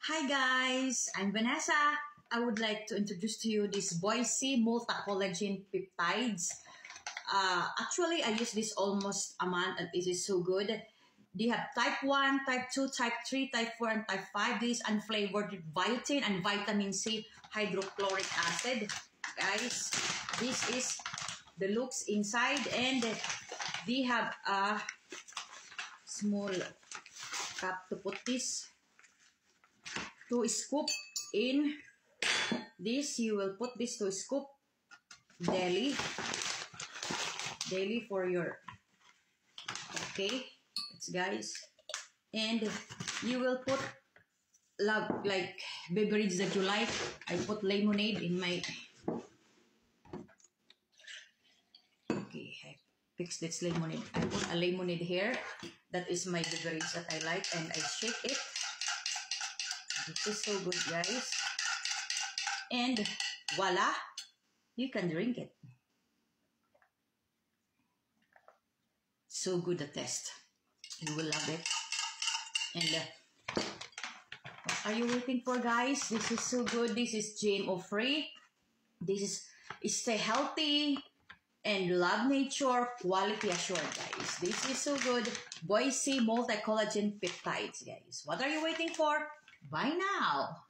Hi guys, I'm Vanessa. I would like to introduce to you this Boise Multi-Collagen Peptides. Actually, I use this almost a month and it is so good. They have type 1, type 2, type 3, type 4, and type 5. This is unflavored biotin and vitamin C hydrochloric acid. Guys, this is the looks inside, and they have a small cup to put this. To scoop in this, you will put this to scoop daily for your, okay, it's guys, and you will put like beverage that you like. I put lemonade in my, okay, I fix this lemonade. I put a lemonade here. That is my beverage that I like, and I shake it. This is so good, guys. And voila, you can drink it. So good the taste. You will love it. And what are you waiting for, guys? This is so good. This is GMO free. This is stay healthy and love nature, quality assured, guys. This is so good. Boise Multi-Collagen Peptides, guys. What are you waiting for? Buy now.